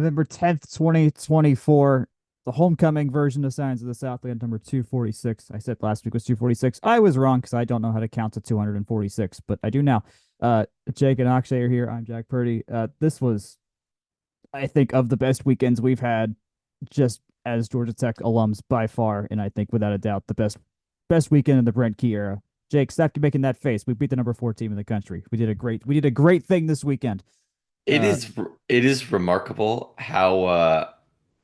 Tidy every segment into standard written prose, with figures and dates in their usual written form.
November 10th, 2024. The homecoming version of Signs of the Southland, number 246. I said last week was 246. I was wrong because I don't know how to count to 246, but I do now. Jake and Akshay are here. I'm Jack Purdy. This was, I think, of the best weekends we've had just as Georgia Tech alums by far, and I think without a doubt the best weekend in the Brent Key era. Jake, stop making that face. We beat the number 4 team in the country. We did a great thing this weekend. It Uh, is it is remarkable how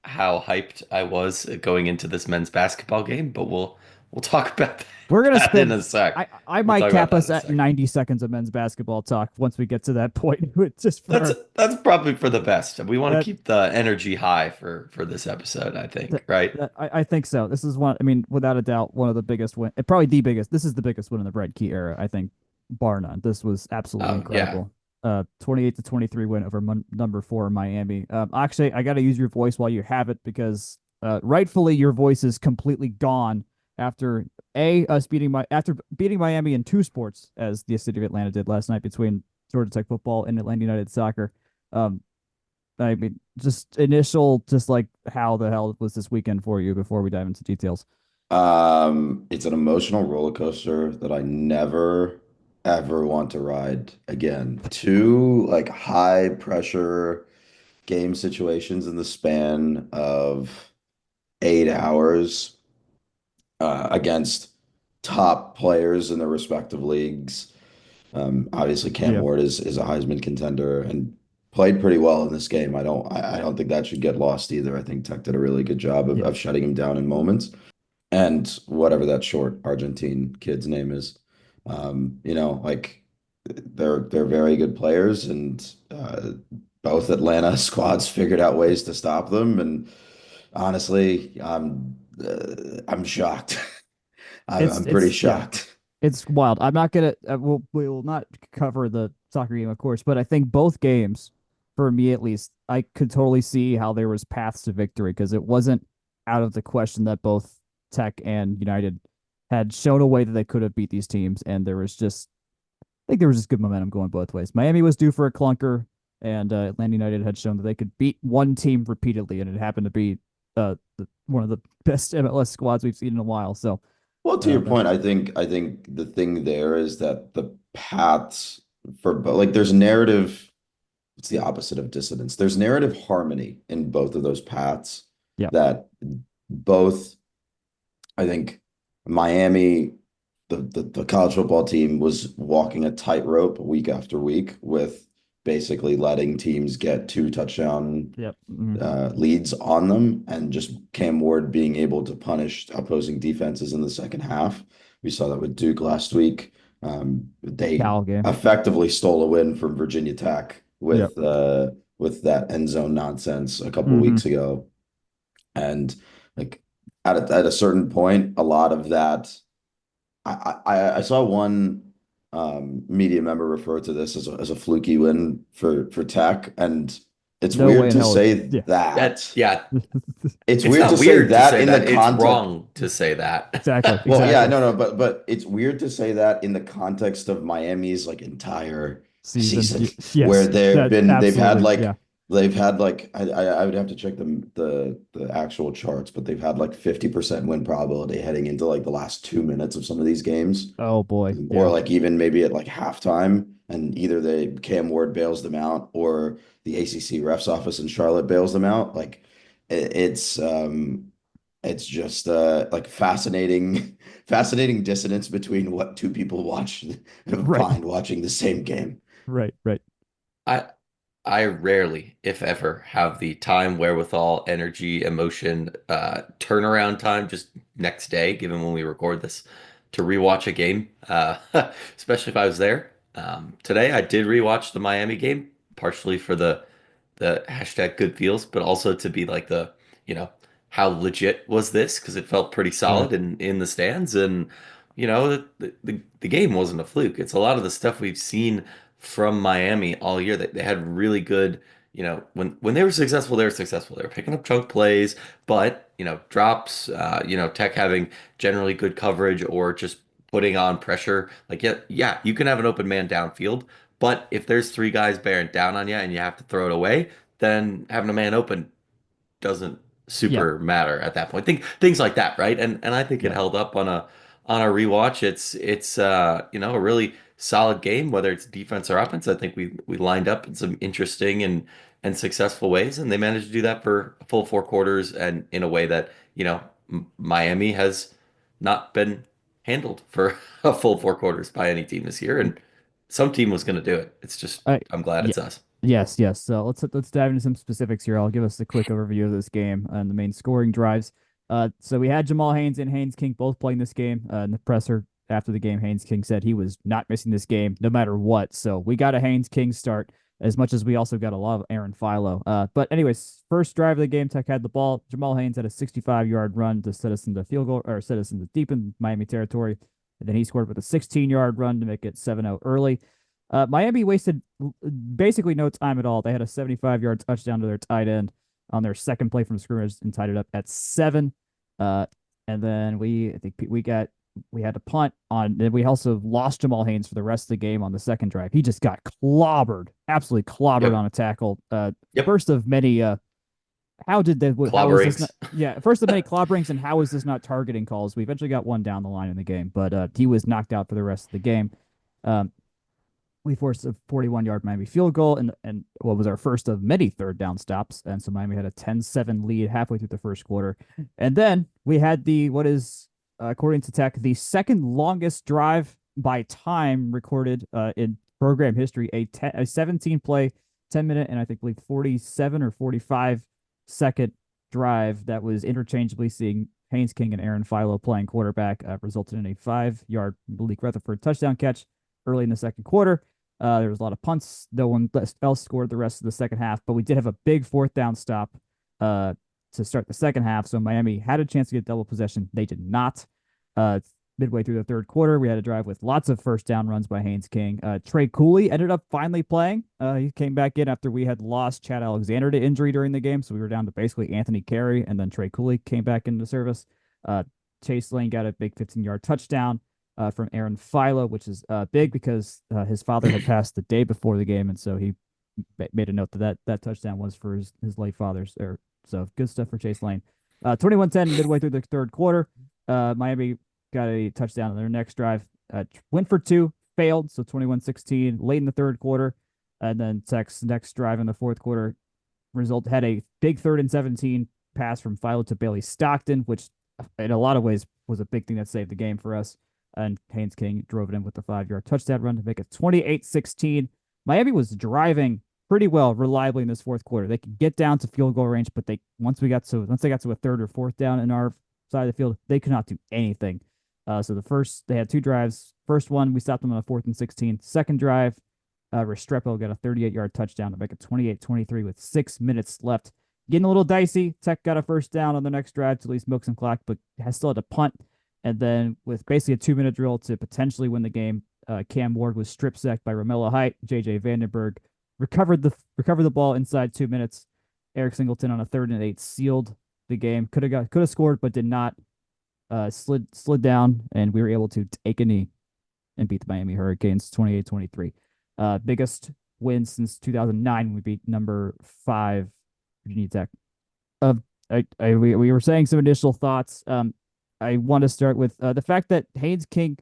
hyped I was going into this men's basketball game, but we'll talk about We're gonna that in spend. a sec. I We'll might talk about cap that in us a at second. 90 seconds of men's basketball talk once we get to that point. Just That's for that's probably for the best. We want to that, keep the energy high for this episode, I that, think, right? I think so. This is one. I mean, without a doubt, one of the biggest win. Probably the biggest. This is the biggest win in the Brett Key era. I think, bar none. This was absolutely Oh yeah. incredible. 28-23 win over number 4 Miami. Actually, I got to use your voice while you have it because rightfully your voice is completely gone after after beating Miami in two sports as the city of Atlanta did last night between Georgia Tech football and Atlanta United soccer. Um, I mean, just like how the hell was this weekend for you before we dive into details? It's an emotional roller coaster that I never ever want to ride again. Two like high pressure game situations in the span of 8 hours against top players in their respective leagues. Obviously Cam Yeah, Ward is a Heisman contender and played pretty well in this game. I don't think that should get lost either. I think Tech did a really good job yeah, of shutting him down in moments and whatever that short Argentine kid's name is. Like they're very good players, and both Atlanta squads figured out ways to stop them. And honestly, I'm shocked. I'm pretty yeah, shocked. it's wild. I'm not gonna. We will not cover the soccer game, of course, but I think both games, for me at least, I could totally see how there was paths to victory because it wasn't out of the question that both Tech and United had shown a way that they could have beat these teams, and I think there was just good momentum going both ways. Miami was due for a clunker, and Atlanta United had shown that they could beat one team repeatedly, and it happened to be one of the best MLS squads we've seen in a while. So, Well, to your that point, I think the thing there is that the paths for like there's narrative. It's the opposite of dissonance. There's narrative harmony in both of those paths yeah, that both, I think, Miami, the college football team was walking a tightrope week after week with basically letting teams get two touchdown yep, mm-hmm. leads on them and just Cam Ward being able to punish opposing defenses in the second half. We saw that with Duke last week. They Cal game, effectively stole a win from Virginia Tech yep, with that end zone nonsense a couple mm-hmm. weeks ago. And like at a certain point, a lot of that I saw one media member refer to this as a fluky win for Tech, and it's No way weird in to hell. say Yeah, That that. yeah, It's it's weird to not say weird to that say in the that. It's context. wrong to say that. exactly, Well, yeah, exactly. no, no, but it's weird to say that in the context of Miami's like entire Season, season, where yes, that absolutely, yeah, they've had like I would have to check the actual charts, but they've had like 50% win probability heading into like the last 2 minutes of some of these games, oh boy, or yeah, like even maybe at like halftime, and either they Cam Ward bails them out or the ACC refs office in Charlotte bails them out. Like it, it's um it's just like fascinating dissonance between what two people watch right, find watching the same game. right, I I rarely, if ever, have the time, wherewithal, energy, emotion, turnaround time just next day, given when we record this, to rewatch a game, especially if I was there. Today, I did rewatch the Miami game, partially for the hashtag good feels, but also to be like you know, how legit was this? Because it felt pretty right, solid in the stands, and the game wasn't a fluke. It's a lot of the stuff we've seen from Miami all year. They had really good, when they were successful, they were successful. They were picking up chunk plays, but drops, Tech having generally good coverage or just putting on pressure. Like you can have an open man downfield, but if there's three guys bearing down on you and you have to throw it away, then having a man open doesn't Yep. super matter at that point. Things like that, right? And I think it Yep. held up on a rewatch. It's you know, a really solid game, whether it's defense or offense. I think we lined up in some interesting and successful ways, and they managed to do that for a full 4 quarters and in a way that, you know, Miami has not been handled for a full 4 quarters by any team this year, and some team was going to do it. It's just I I'm glad yeah. it's us. Yes, yes. So let's dive into some specifics here. I'll give us a quick overview of this game and the main scoring drives. So we had Jamal Haynes and Haynes King both playing this game. In the presser after the game, Haynes King said he was not missing this game no matter what. So we got a Haynes King start as much as we also got a lot of Aaron Philo. But anyways, first drive of the game, Tech had the ball. Jamal Haynes had a 65-yard run to set us into field goal or set us into deep in Miami territory. And then he scored with a 16-yard run to make it 7-0 early. Miami wasted basically no time at all. They had a 75-yard touchdown to their tight end on their second play from scrimmage and tied it up at 7. And then I think we had to punt on. And we also lost Jamal Haynes for the rest of the game on the second drive. He just got clobbered, absolutely clobbered Yep. on a tackle. Yep. First of many. How is this not? Clobberings. Yeah, first of many clobberings, and how is this not targeting calls? We eventually got one down the line in the game, but he was knocked out for the rest of the game. Um, we forced a 41-yard Miami field goal and what was our first of many third down stops. And so Miami had a 10-7 lead halfway through the first quarter. And then we had what is, according to Tech, the second longest drive by time recorded in program history, a 17 play, 10-minute, and I think like 47 or 45-second drive that was interchangeably seeing Haynes King and Aaron Philo playing quarterback, resulted in a 5-yard Malik Rutherford touchdown catch early in the second quarter. There was a lot of punts. No one else scored the rest of the second half, but we did have a big fourth down stop to start the second half. So Miami had a chance to get double possession. They did not. Uh, Midway through the third quarter, we had a drive with lots of first down runs by Haynes King. Trey Cooley ended up finally playing. He came back in after we had lost Chad Alexander to injury during the game. So we were down to basically Anthony Carey, and then Trey Cooley came back into service. Chase Lane got a big 15-yard touchdown from Aaron Philo, which is big because his father had passed the day before the game, and so he made a note that touchdown was for his late father's. So good stuff for Chase Lane. 21-10 midway through the third quarter. Miami got a touchdown on their next drive. Went for two, failed, so 21-16 late in the third quarter. And then Tech's next drive in the fourth quarter had a big 3rd and 17 pass from Philo to Bailey Stockton, which in a lot of ways was a big thing that saved the game for us. And Haynes King drove it in with the 5-yard touchdown run to make it 28-16. Miami was driving pretty well, reliably in this fourth quarter. They could get down to field goal range, but once they got to a third or fourth down in our side of the field, they could not do anything. So they had 2 drives. First one, we stopped them on a 4th and 16. Second drive, Restrepo got a 38-yard touchdown to make it 28-23 with 6 minutes left. Getting a little dicey. Tech got a first down on the next drive to at least milk some clock, but still had to punt. And then with basically a 2-minute drill to potentially win the game, Cam Ward was strip sacked by Romello Height. JJ Vandenberg recovered the ball inside 2 minutes. Eric Singleton on a 3rd and 8 sealed the game. Could have scored, but did not. Slid down, and we were able to take a knee and beat the Miami Hurricanes 28-23. Biggest win since 2009. We beat number 5 Virginia Tech. We were saying some initial thoughts. I want to start with the fact that Haynes King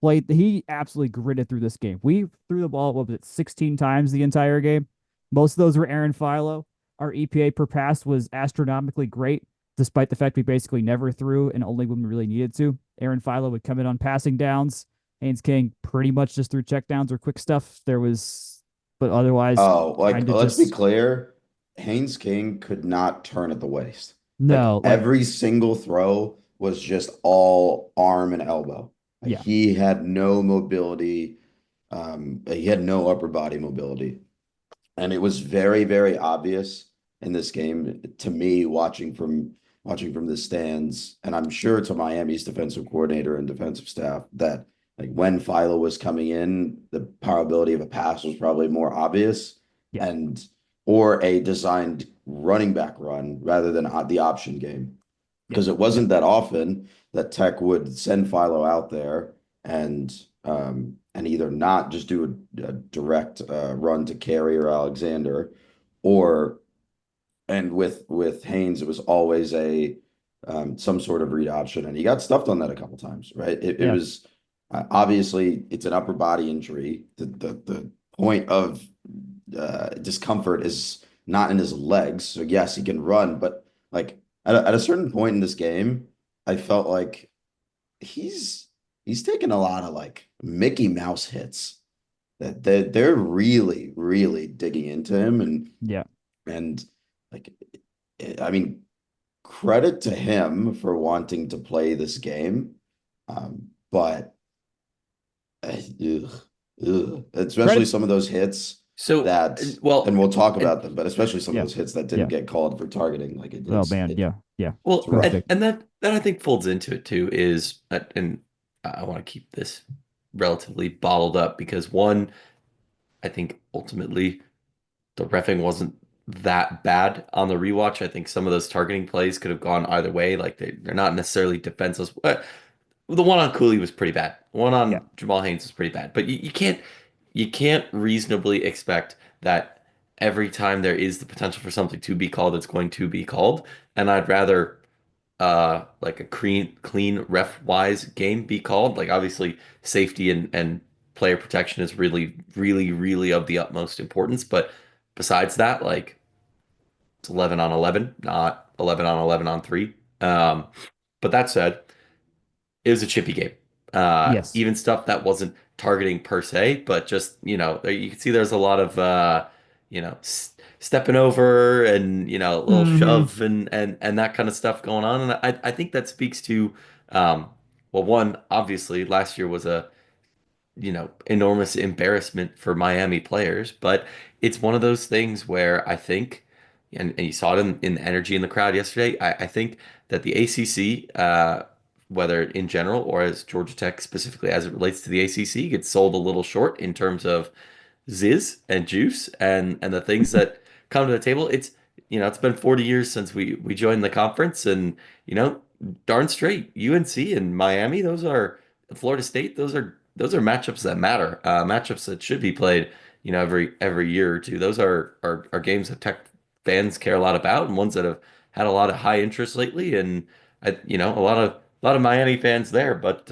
he absolutely gritted through this game. We threw the ball, 16 times the entire game. Most of those were Aaron Philo. Our EPA per pass was astronomically great, despite the fact we basically never threw and only when we really needed to. Aaron Philo would come in on passing downs. Haynes King pretty much just threw checkdowns or quick stuff. But otherwise, Oh, like kind of let's be just clear, Haynes King could not turn at the waist. Like no, every single throw was just all arm and elbow. Like yeah, he had no mobility. He had no upper body mobility. And it was very, very obvious in this game to me watching from the stands, and I'm sure to Miami's defensive coordinator and defensive staff that like when Philo was coming in, the probability of a pass was probably more obvious yeah, and or a designed running back run rather than the option game. yeah, Because it yeah, wasn't that often that Tech would send Philo out there and either not just do a direct run to Carey or Alexander, or and with Haynes, it was always a some sort of read option, and he got stuffed on that a couple times, right? It Yeah. was obviously it's an upper body injury. The point of discomfort is not in his legs. So yes, he can run, but like at a certain point in this game, I felt like he's he's taken a lot of like Mickey Mouse hits that they're really, really digging into him Yeah. and like I mean, credit to him for wanting to play this game. But ugh, especially Credit. some of those hits So, that, well, and we'll talk and about them, but especially some of Yeah. those hits that didn't Yeah. get called for targeting. Like Oh man. Yeah. Yeah. It's well, rough. horrific. and that I think folds into it too is, and I want to keep this relatively bottled up because one, I think ultimately the reffing wasn't that bad on the rewatch. I think some of those targeting plays could have gone either way. Like they're not necessarily defenseless. The one on Cooley was pretty bad. The one Yeah. on Jamal Haynes was pretty bad. But you can't reasonably expect that every time there is the potential for something to be called, it's going to be called. And I'd rather like a clean ref wise game be called. Like obviously safety and player protection is really, really, really of the utmost importance. But besides that, like it's 11 on 11, not 11 on 11 on 3. But that said, it was a chippy game. Yes. Even stuff that wasn't targeting per se, but just, you can see there's a lot of, stepping over and, a little Hmm. shove and that kind of stuff going on. And I think that speaks to, well, one, obviously last year was a, enormous embarrassment for Miami players. But it's one of those things where I think, and you saw it in the energy in the crowd yesterday, I think that the ACC, whether in general or as Georgia Tech specifically as it relates to the ACC, gets sold a little short in terms of Ziz and Juice and the things that come to the table. It's been 40 years since we joined the conference, and you know darn straight UNC and Miami, those are Florida State, those are matchups that matter, matchups that should be played every year or two. Those are games that Tech fans care a lot about, and ones that have had a lot of high interest lately, and a lot of Miami fans there, but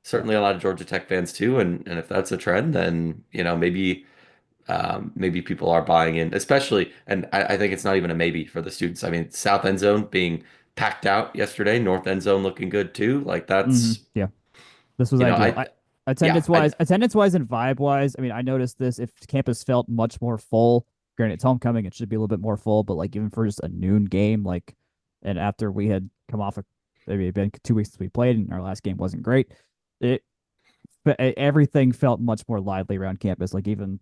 certainly a lot of Georgia Tech fans too. And if that's a trend, then maybe people are buying in, especially, and I think it's not even a maybe for the students. I mean, south end zone being packed out yesterday, north end zone looking good too. Like Hmm. that's, Yeah. This was you know, ideal. I yeah, Attendance wise and vibe wise. I mean, I noticed this. If campus felt much more full, granted it's homecoming, it should be a little bit more full. But like even for just a noon game, like, and after we had come off maybe it'd been 2 weeks since we played, and our last game wasn't great. It but everything felt much more lively around campus. Like even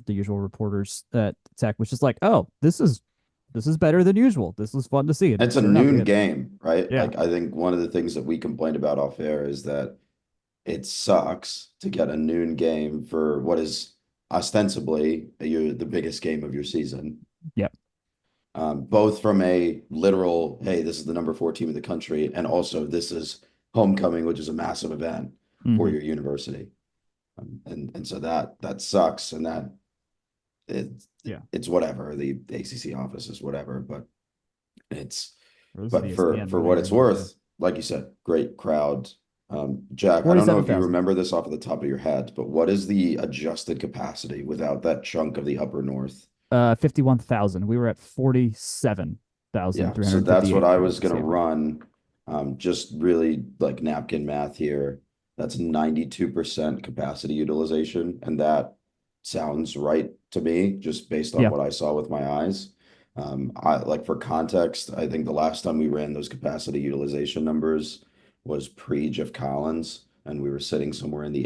the usual reporters at Tech was just like, oh, this is better than usual. This was fun to see. And It's a sure enough, we noon had game, right? yeah. Like I think one of the things that we complained about off air is that it sucks to get a noon game for what is ostensibly the biggest game of your season. Yep. Both from a literal, hey, this is the number 4 team in the country, and also this is homecoming, which is a massive event for Hmm. your university. And so that sucks, and that it's Yeah. it's whatever. The ACC office is whatever, but it's This is but ESPN. for What are you what it's gonna do? Yeah. worth, like you said, great crowd. Jack, I don't know if you 47,000. remember this off of the top of your head, but what is the adjusted capacity without that chunk of the upper north? 51,000. We were at Yeah, so that's 47,358 what I for was this gonna game. run. Just really like napkin math here. That's 92% capacity utilization, and that sounds right to me, just based on Yeah. what I saw with my eyes. I like for context, I think the last time we ran those capacity utilization numbers was pre-Jeff Collins, and we were sitting somewhere in the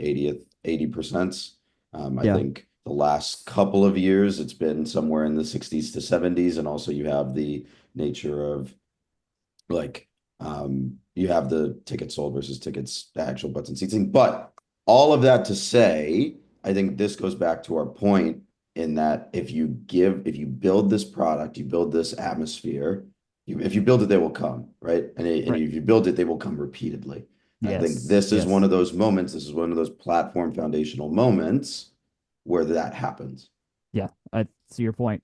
80%. I Yeah. think the last couple of years it's been somewhere in the 60s to 70s, and also you have the nature of like you have the tickets sold versus tickets actual butts and seating. But all of that to say, I think this goes back to our point in that if you build this product, you build this atmosphere, if you build it, they will come, right? And Right. if you build it, they will come repeatedly. I think Yes. this is one Yes. of those moments, this is one of those platform foundational moments where that happens. Yeah. I see your point.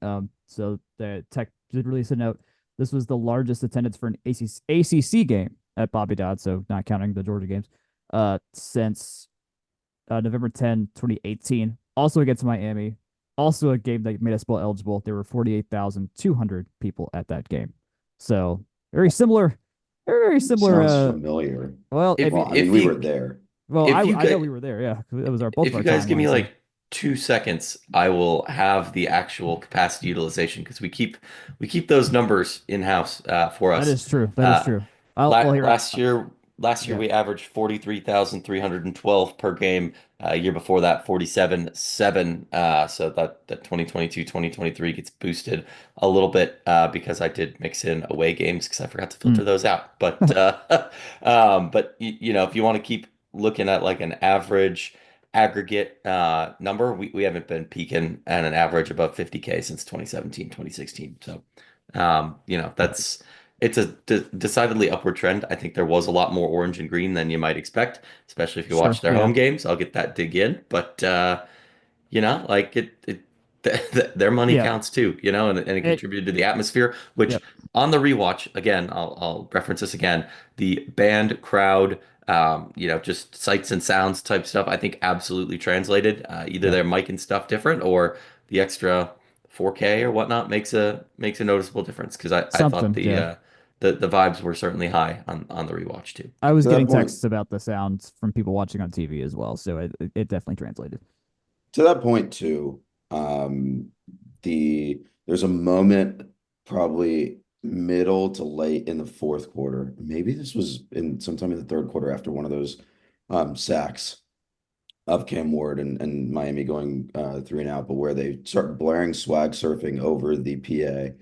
So the Tech did release a note. This was the largest attendance for an ACC game at Bobby Dodd, so not counting the Georgia games, since November 10, 2018. Also against Miami. Also a game that made us bowl eligible. There were 48,200 people at that game. So very similar, very similar. Sounds familiar. Well, I If mean, Well, I mean, if we were you there. well, if you I know guys we were there. Yeah, it was our both of if our you guys give me timelines. So like 2 seconds, I will have the actual capacity utilization because we keep those numbers in house for that us. is true. That is Uh, true. I'll well here. last year Yeah, we averaged 43,312 per game. Year before that, 47.7. So that 2022, 2023 gets boosted a little bit because I did mix in away games because I forgot to mm, filter those out. But if you want to keep looking at like an average aggregate number, we haven't been peaking at an average above 50K since 2017, 2016. So, that's it's a decidedly upward trend. I think there was a lot more orange and green than you might expect, especially if you sure. watch their Yeah, home games. I'll get that dig in, but like their money yeah. counts too, and it It. contributed to the atmosphere, which Yep. on the rewatch, again, I'll reference this again, the band crowd, just sights and sounds type stuff, I think absolutely translated. Either Yep. their mic and stuff different or the extra 4K or whatnot makes a noticeable difference because I thought Something. Yeah. the vibes were certainly high on the rewatch too. I was To that getting point, texts about the sounds from people watching on TV as well, so it definitely translated. to that point too, um, there's a moment probably middle to late in the fourth quarter. Maybe this was in sometime in the third quarter after one of those sacks of Cam Ward and Miami going 3-and-out, but where they start blaring swag surfing over the PA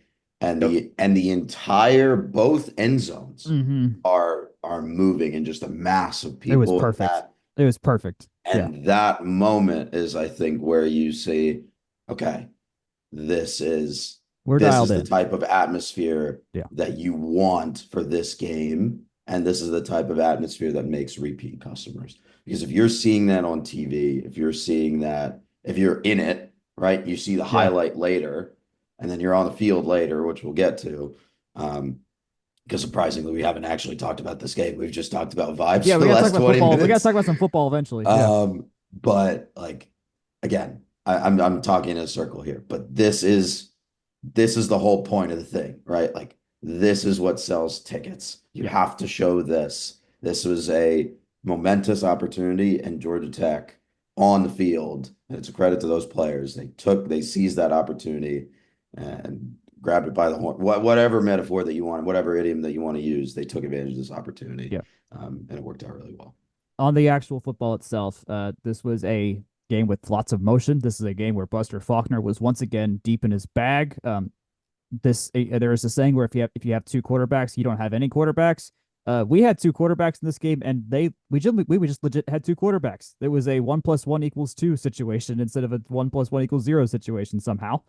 and Yep. the entire both end zones Hmm. are moving in just a mass of It was people and perfect. It was perfect. Yeah. that moment is, I think, where you say, okay, this is We're this dialed is the in. type of atmosphere Yeah. that you want for this game, and this is the type of atmosphere that makes repeat customers. Because if you're seeing that on TV, if you're seeing that, if you're in it, right, you see the Yeah. highlight later, and then you're on the field later, which we'll get to. Because surprisingly, we haven't actually talked about this game. We've just talked about vibes Yeah, for we the gotta talk last about 20 football. We gotta minutes. talk about some football eventually. Yeah. But like again, I'm talking in a circle here, but this is the whole point of the thing, right? Like this is what sells tickets. You Yeah. have to show this. This was a momentous opportunity, and Georgia Tech on the field, and it's a credit to those players. They seized that opportunity and grabbed it by the horn. Whatever metaphor that you want, whatever idiom that you want to use, they took advantage of this opportunity, Yeah. and it worked out really well. On the actual football itself, this was a game with lots of motion. This is a game where Buster Faulkner was once again deep in his bag. There is a saying where if you have two quarterbacks, you don't have any quarterbacks. We had two quarterbacks in this game, and we just legit had two quarterbacks. It was a 1+1 = 2 situation instead of a 1+1 = 0 situation somehow.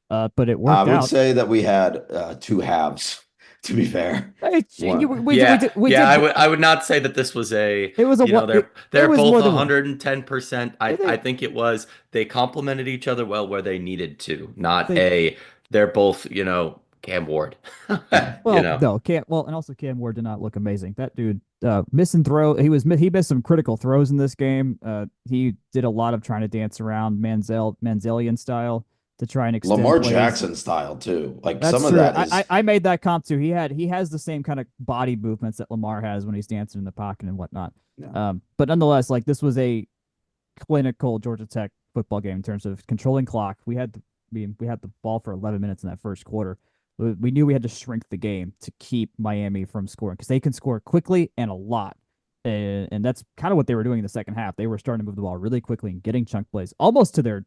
But it I worked would out. say that we had two halves, to be fair. One, Yeah, We yeah, did. I would not say that this was a, It was a what? It they're was both more than one. 110%. I They think it was they complemented each other well where they needed to, not they a they're both, Cam Ward. yeah. You Well, know. no, can't. Well, and also Cam Ward did not look amazing. That dude, missing throw. He missed some critical throws in this game. He did a lot of trying to dance around Manzelian style to try and extend Lamar plays. Jackson style too. Like That's some of true. that is I made that comp too. He has the same kind of body movements that Lamar has when he's dancing in the pocket and whatnot. yeah. But nonetheless, like this was a clinical Georgia Tech football game in terms of controlling clock. We had the ball for 11 minutes in that first quarter. We knew we had to shrink the game to keep Miami from scoring because they can score quickly and a lot. And that's kind of what they were doing in the second half. They were starting to move the ball really quickly and getting chunk plays almost to their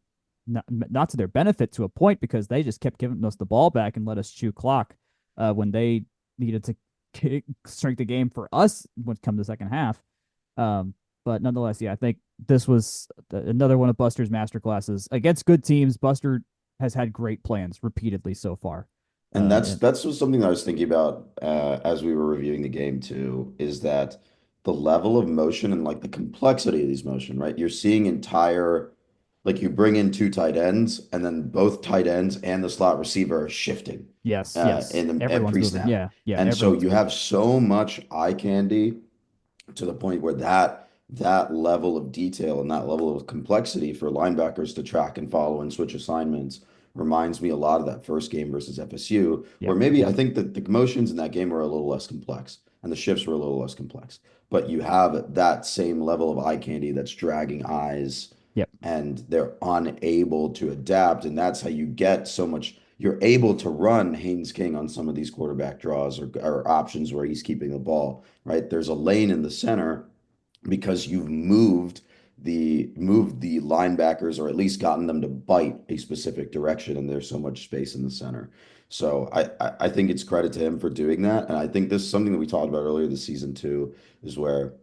not to their benefit to a point because they just kept giving us the ball back and let us chew clock when they needed to shrink the game for us when it come to the second half. Um, but nonetheless, yeah, I think this was another one of Buster's masterclasses against good teams. Buster has had great plans repeatedly so far. And that's And that's just something that I was thinking about as we were reviewing the game too, is that the level of motion and like the complexity of these motion, right? You're seeing entire like you bring in two tight ends, and then both tight ends and the slot receiver are shifting Yes, yes. in the at Everyone's moving. pre-snap. Yeah, yeah. And so Everyone's you moving. have so much eye candy to the point where that level of detail and that level of complexity for linebackers to track and follow and switch assignments reminds me a lot of that first game versus FSU, where Yep, maybe I think that the motions in that game were a little less complex and the shifts were a little less complex. But you have that same level of eye candy that's dragging eyes yep. and they're unable to adapt. And that's how you get so much. You're able to run Haynes King on some of these quarterback draws or options where he's keeping the ball, right? There's a lane in the center because you've moved the linebackers or at least gotten them to bite a specific direction and there's so much space in the center. So I think it's credit to him for doing that. And I think this is something that we talked about earlier this season too, is where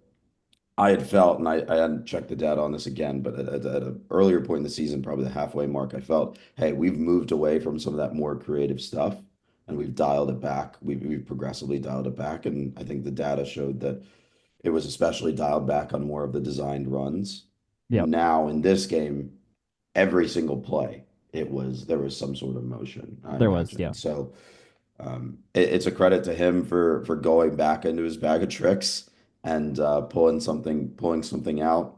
I had felt, and I hadn't checked the data on this again, but at an earlier point in the season, probably the halfway mark, I felt, hey, we've moved away from some of that more creative stuff and we've dialed it back. We've progressively dialed it back. And I think the data showed that it was especially dialed back on more of the designed runs. Yep. Now in this game, every single play, there was some sort of motion, I There was, imagine. yeah. So it's a credit to him for going back into his bag of tricks and pulling something out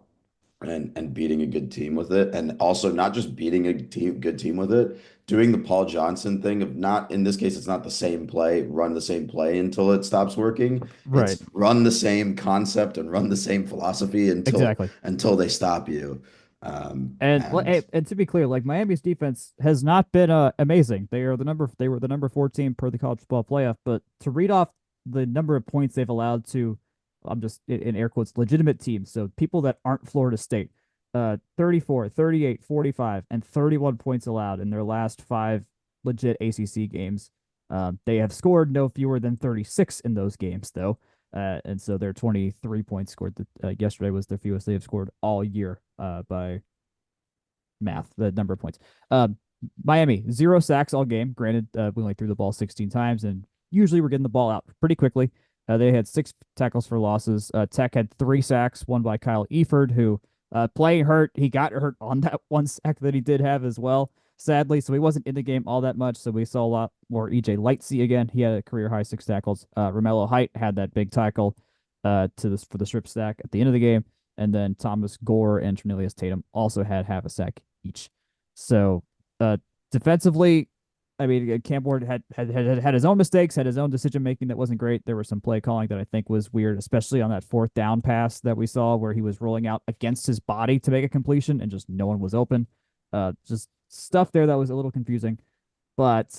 and beating a good team with it, and also not just beating a good team with it, doing the Paul Johnson thing of not in this case, it's not the same play, run the same play until it stops working. Right. It's run the same concept and run the same philosophy Exactly. until they stop you. And And to be clear, like Miami's defense has not been amazing. They were the number 14 per the college football playoff, but to read off the number of points they've allowed to I'm just in air quotes legitimate teams, so people that aren't Florida State. 34, 38, 45, and 31 points allowed in their last five legit ACC games. They have scored no fewer than 36 in those games, though. And so their 23 points scored yesterday was their fewest they have scored all year by math, the number of points. Miami, 0 sacks all game. Granted, we only threw the ball 16 times, and usually we're getting the ball out pretty quickly. They had 6 tackles for losses. Tech had 3 sacks, one by Kyle Eford, who playing hurt. He got hurt on that one sack that he did have as well, sadly. So he wasn't in the game all that much. So we saw a lot more EJ Lightsey again. He had a career high 6 tackles. Romello Height had that big tackle for the strip sack at the end of the game. And then Thomas Gore and Trinilius Tatum also had half a sack each. So defensively, I mean, Cam Ward had his own mistakes, had his own decision making that wasn't great. There was some play calling that I think was weird, especially on that fourth down pass that we saw where he was rolling out against his body to make a completion and just no one was open. Just stuff there that was a little confusing. But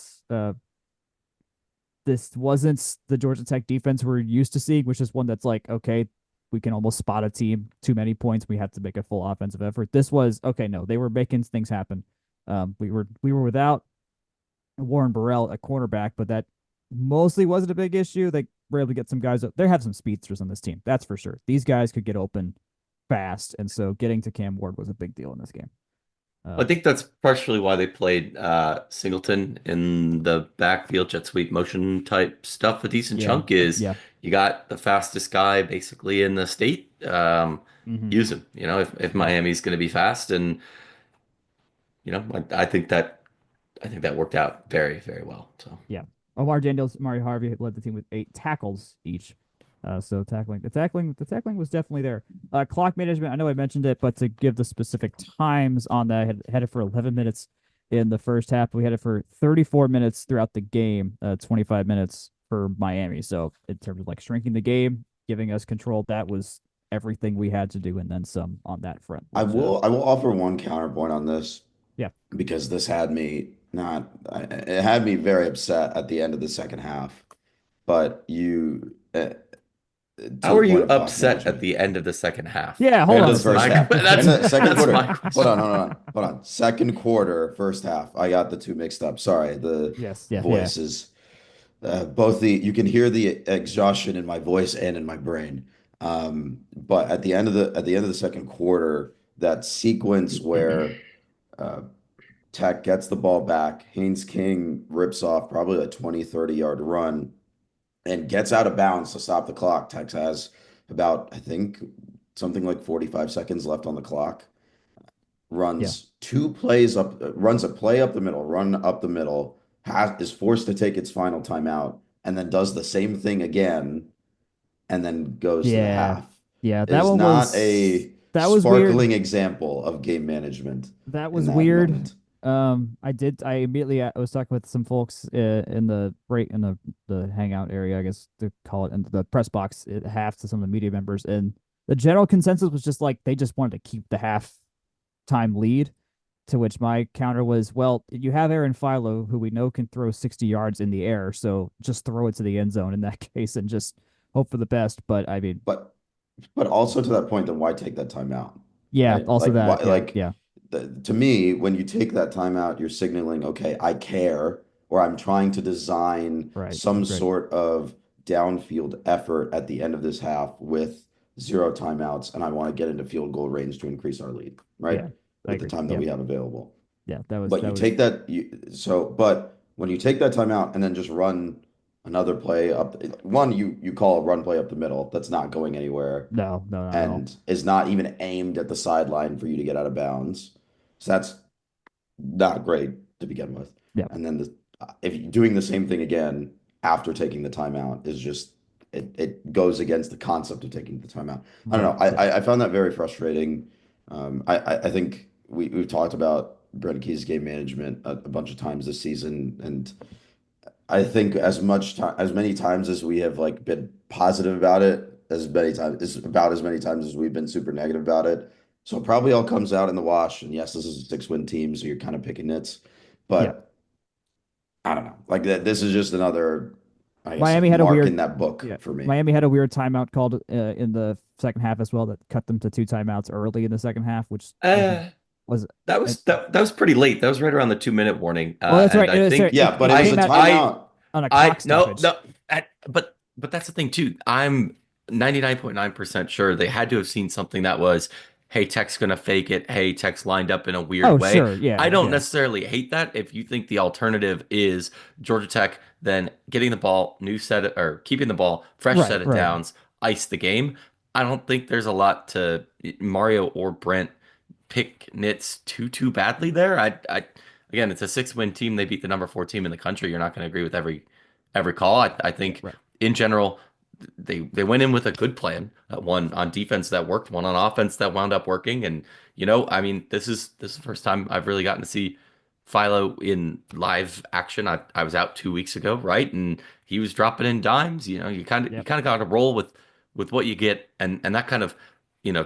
this wasn't the Georgia Tech defense we're used to seeing, which is one that's like, okay, we can almost spot a team too many points. We have to make a full offensive effort. This was okay. No, they were making things happen. We were without Warren Burrell at cornerback, but that mostly wasn't a big issue. They were able to get some guys. They have some speedsters on this team, that's for sure. These guys could get open fast, and so getting to Cam Ward was a big deal in this game. I think that's partially why they played Singleton in the backfield jet sweep motion type stuff. A decent Yeah, chunk is yeah, you got the fastest guy basically in the state. mm-hmm. Use him. If Yeah, Miami's going to be fast, and I think that worked out very, very well. So yeah. Omar Daniels, Mari Harvey led the team with 8 tackles each. So the tackling was definitely there. Clock management, I know I mentioned it, but to give the specific times on that, I had it for 11 minutes in the first half. We had it for 34 minutes throughout the game, 25 minutes for Miami. So in terms of like shrinking the game, giving us control, that was everything we had to do, and then some on that front. Which, I will offer one counterpoint on this yeah, because this had me not it had me very upset at the end of the second half. But to how the are point you of clock upset at management. the end of the second half? yeah. Hold End on of a the first second. half. End That's of the second that's quarter. my Hold on, question. hold on, hold on. Second quarter, first half. I got the two mixed up. Sorry, the Yes, yeah, yeah. voices. Both you can hear the exhaustion in my voice and in my brain. But at the end of the second quarter, that sequence where uh, Tech gets the ball back, Haynes King rips off probably a 20, 30-yard run and gets out of bounds to stop the clock. Tech has about, I think, something like 45 seconds left on the clock. Yeah. runs two plays up, runs a play up the middle, run up the middle, is forced to take its final timeout, and then does the same thing again, and then goes to the Yeah. half, Yeah. is not a That was weird. sparkling example of game management That in was that weird. moment. I immediately I was talking with some folks in the break in the hangout area, I guess to call it, in the press box at half to some of the media members, and the general consensus was just like they just wanted to keep the half time lead. To which my counter was, well, you have Aaron Philo, who we know can throw 60 yards in the air, so just throw it to the end zone in that case and just hope for the best. But I mean, But also to that point, then why take that timeout? yeah, Right? also Like why that, yeah, like yeah, to me, when you take that timeout, you're signaling, okay, I care, or I'm trying to design right, some right, sort of downfield effort at the end of this half with zero timeouts, and I want to get into field goal range to increase our lead, right? yeah, I With the agree, time that yeah, we have available. yeah, But you that was take that but when you take that timeout and then just run another play up, one you call a run play up the middle that's not going anywhere no, no, not at all, and is not even aimed at the sideline for you to get out of bounds. So that's not great to begin with. yeah, And then if you're doing the same thing again after taking the timeout is just it goes against the concept of taking the timeout. I don't right, know. yeah, I found that very frustrating. I think we've talked about Brent Key's game management a bunch of times this season, and I think as many times as we have like been positive about it, as many times as we've been super negative about it. So it probably all comes out in the wash. And yes, this is a 6-win team, so you're kind of picking nits. yeah. But I don't know. Like that, this is just another, I guess, like Miami had a mark weird, in that book yeah, for me. Miami had a weird timeout called in the second half as well that cut them to two timeouts early in the second half, which I think Uh, was, that was pretty late. That was right around the 2 minute warning. oh, that's And right, I think Yeah, but it it was a came out timeout. on a clock no, stoppage. no, but that's the thing too. I'm 99.9% sure they had to have seen something that was, hey, Tech's gonna fake it. Hey, Tech's lined up in a Oh, weird way. sure, yeah, I don't yeah, necessarily hate that. If you think the alternative is Georgia Tech, then getting the ball, new set or keeping the ball, fresh right, set of right, downs, ice the game. I don't think there's a lot to Mario or Brent pick nits too badly there. I again, it's a 6-win team. They beat the number 4 team in the country. You're not going to agree with every call. I yeah, think right. in general they went in with a good plan. One on defense that worked, one on offense that wound up working. And I mean, this is the first time I've really gotten to see Philo in live action. I was out 2 weeks ago, right? And he was dropping in dimes. You Yep. kind of got to roll with what you get, and that kind of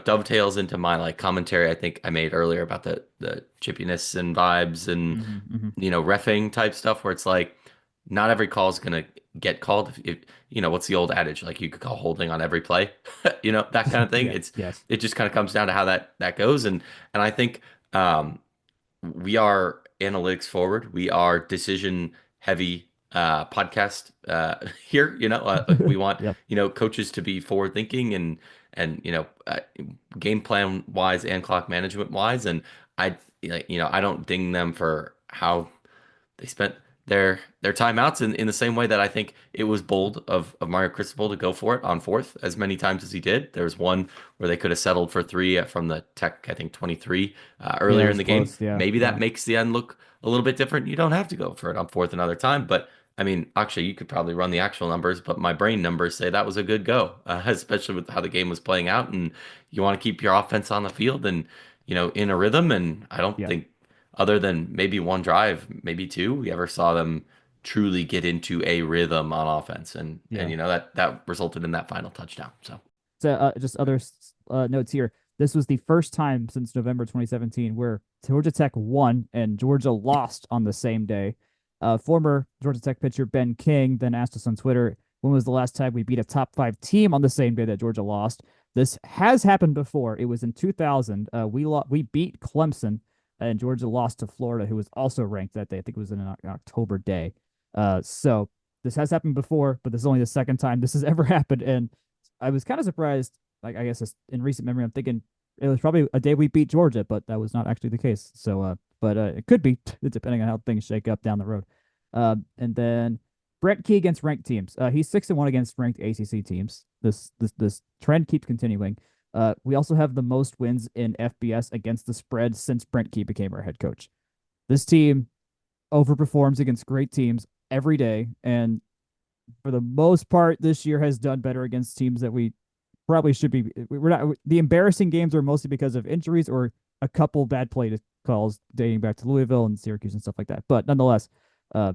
dovetails into my like commentary I think I made earlier about the chippiness and vibes and Hmm, hmm. reffing type stuff where it's like not every call is gonna get called. If what's the old adage, like you could call holding on every play, that kind of thing. Yeah, It's yes. it just kind of comes down to how that goes, and I think um we are analytics forward. We are decision heavy podcast here. We want Yep. coaches to be forward thinking and game plan wise and clock management wise. And I I don't ding them for how they spent their timeouts in the same way that I think it was bold of Mario Cristobal to go for it on fourth as many times as he did. There was one where they could have settled for three from the Tech, I think 23 Yeah, it earlier in was the game. close. Yeah, Maybe yeah. that makes the end look a little bit different. You don't have to go for it on fourth another time, but I mean, actually, you could probably run the actual numbers, but my brain numbers say that was a good go, especially with how the game was playing out. And you want to keep your offense on the field and in a rhythm. And I don't Yeah, think other than maybe one drive, maybe two, we ever saw them truly get into a rhythm on offense, and yeah. that resulted in that final touchdown. So So just other notes here. This was the first time since November 2017 where Georgia Tech won and Georgia lost on the same day. Former Georgia Tech pitcher Ben King then asked us on Twitter, when was the last time we beat a top five team on the same day that Georgia lost? This has happened before. It was in 2000. We beat Clemson and Georgia lost to Florida, who was also ranked that day. I think it was in an October day. So this has happened before, but this is only the second time this has ever happened. And I was kind of surprised. Like, I guess in recent memory, I'm thinking it was probably a day we beat Georgia, but that was not actually the case. So, but it could be depending on how things shake up down the road. And then Brent Key against ranked teams. He's 6-1 against ranked ACC teams. This trend keeps continuing. We also have the most wins in FBS against the spread since Brent Key became our head coach. This team overperforms against great teams every day, and for the most part, this year has done better against teams that we probably should be. We're not. The embarrassing games are mostly because of injuries or a couple bad play calls dating back to Louisville and Syracuse and stuff like that. But nonetheless, uh,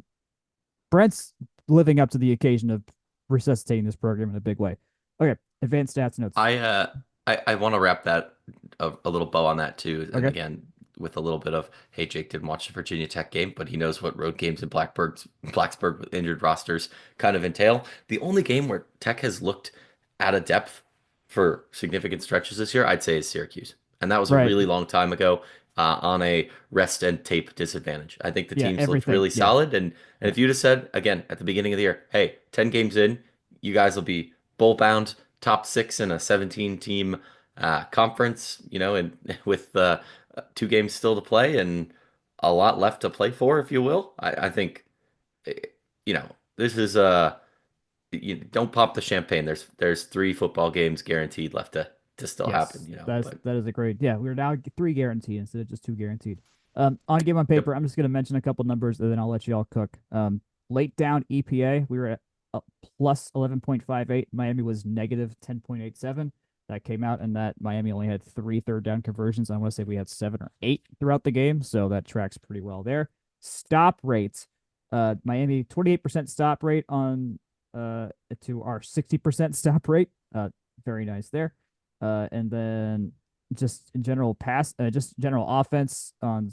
Brent's living up to the occasion of resuscitating this program in a big way. Okay, advanced stats notes. I want to wrap that a little bow on that too. And Okay, again, with a little bit of, hey, Jake didn't watch the Virginia Tech game, but he knows what road games in Blacksburg with injured rosters kind of entail. The only game where Tech has looked at a depth for significant stretches this year, I'd say, is Syracuse, and that was a right. really long time ago. On a rest and tape disadvantage. I think the Yeah, teams looked everything. really Yeah, solid. And yeah. if you'd have said, again, at the beginning of the year, hey, 10 games in, you guys will be bowl bound, top six in a 17 team conference, and with 2 games still to play and a lot left to play for, if you will. I think, eh, this is you don't pop the champagne. There's 3 football games guaranteed left to still happen, Yes, but that is a great. Yeah, we're now three guaranteed instead of just two guaranteed. On game on yep. paper, I'm just gonna mention a couple numbers and then I'll let you all cook. Late down EPA, we were at plus 11.58. Miami was negative 10.87. That came out, and that Miami only had 3 third down conversions. I want to say we had 7 or 8 throughout the game, so that tracks pretty well there. Stop rates, Miami 28% stop rate on to our 60% stop rate. Very nice there. And then just in general just general offense on